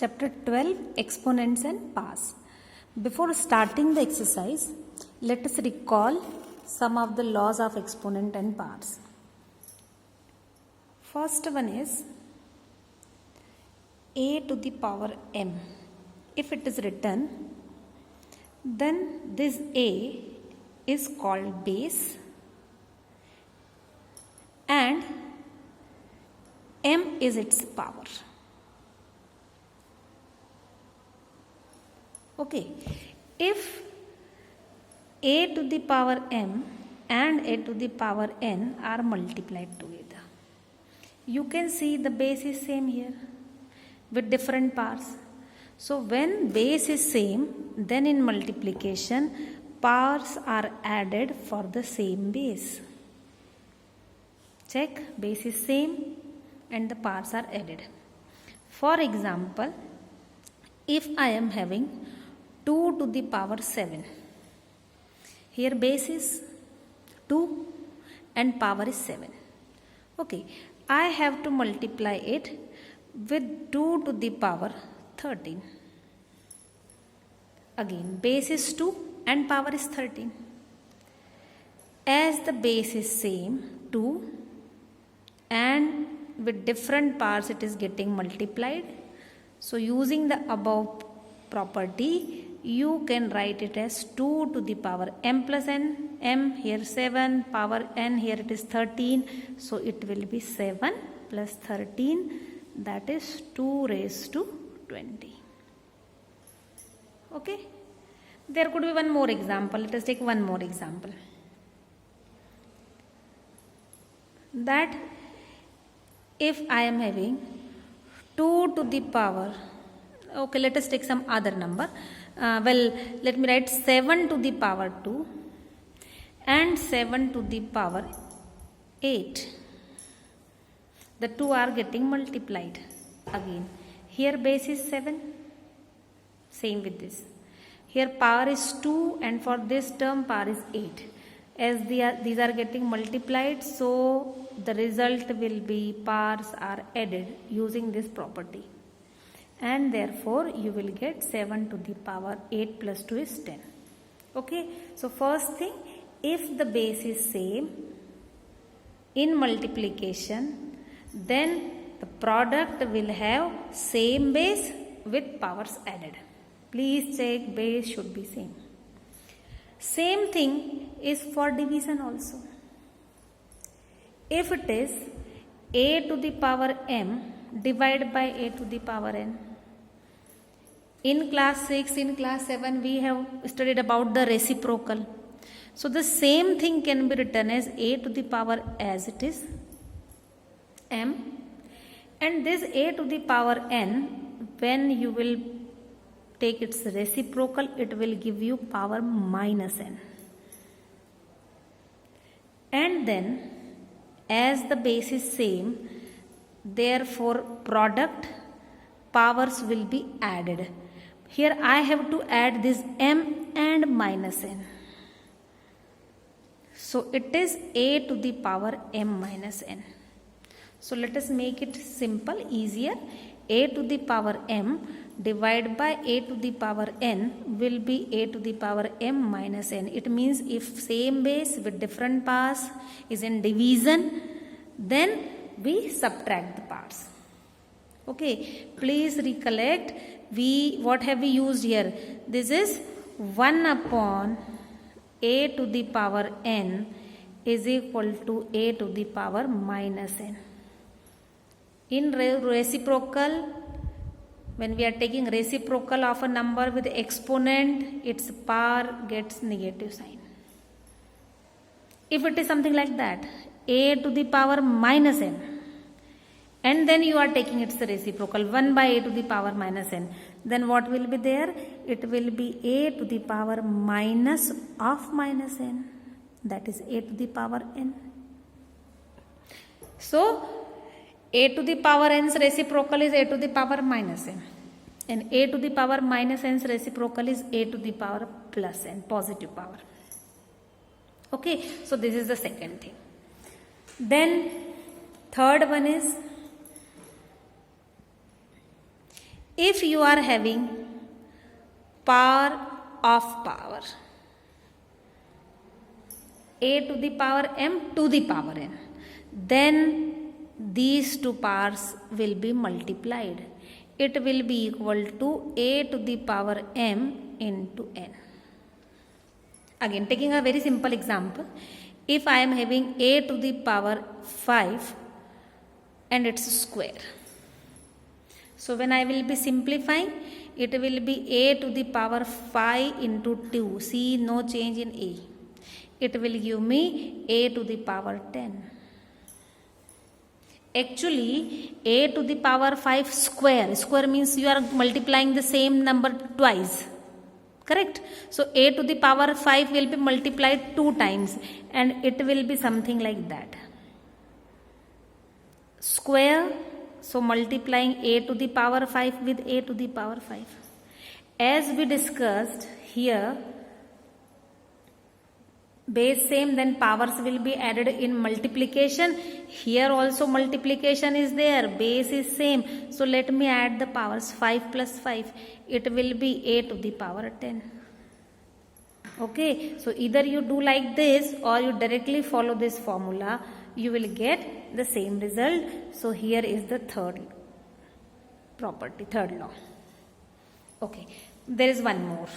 Chapter 12 Exponents and Powers. Before starting the exercise, let us recall some of the laws of exponent and powers. First one is a to the power m. If it is written, then this a is called base and m is its power. Okay, if a to the power m and a to the power n are multiplied together, you can see the base is same here with different powers. So when base is same, then in multiplication powers are added for the same base. Check, base is same and the powers are added. For example, if I am having 2 to the power 7. Here base is 2 and power is 7. Okay, I have to multiply it with 2 to the power 13. Again, base is 2 and power is 13. As the base is same, 2, and with different powers it is getting multiplied. So using the above property, you can write it as 2 to the power m plus n, m here 7, power n here it is 13, so it will be 7 plus 13, that is 2 raised to 20. Okay, there could be one more example. Let us take one more example. That if I am having 2 to the power, okay, let us take some other number. Let me write 7 to the power 2 and 7 to the power 8. The two are getting multiplied. Again, here base is 7, same with this. Here power is 2 and for this term power is 8. As these are getting multiplied, so the result will be powers are added using this property. And therefore you will get 7 to the power 8 plus 2 is 10. Okay, so first thing, if the base is same in multiplication, then the product will have same base with powers added. Please check, base should be same. Same thing is for division also. If it is a to the power m divided by a to the power n. In class 6, in class 7, we have studied about the reciprocal. So the same thing can be written as a to the power as it is, m. And this a to the power n, when you will take its reciprocal, it will give you power minus n. And then, as the base is same, therefore product powers will be added. Here I have to add this m and minus n. So it is a to the power m minus n. So let us make it simple, easier. A to the power m divided by a to the power n will be a to the power m minus n. It means if same base with different powers is in division, then we subtract the powers. Okay, please recollect, what have we used here? This is 1 upon a to the power n is equal to a to the power minus n. In reciprocal, when we are taking reciprocal of a number with exponent, its power gets negative sign. If it is something like that, a to the power minus n, and then you are taking its reciprocal 1 by a to the power minus n, then what will be there? It will be a to the power minus of minus n, that is a to the power n. So a to the power n's reciprocal is a to the power minus n, and a to the power minus n's reciprocal is a to the power plus n, positive power. Okay, so this is the second thing. Then third one is if you are having power of power, a to the power m to the power n, then these two powers will be multiplied. It will be equal to a to the power m into n. Again, taking a very simple example, if I am having a to the power 5 and its square, so when I will be simplifying, it will be a to the power 5 into 2. See, no change in a. It will give me a to the power 10. Actually, a to the power 5 square. Square means you are multiplying the same number twice. Correct? So, a to the power 5 will be multiplied 2 times and it will be something like that. Square, so multiplying a to the power 5 with a to the power 5. As we discussed here, base same, then powers will be added in multiplication. Here also multiplication is there, base is same. So let me add the powers. 5 plus 5, it will be a to the power 10. Okay, so either you do like this or you directly follow this formula, you will get the same result. So here is the third property, third law. Okay, there is one more.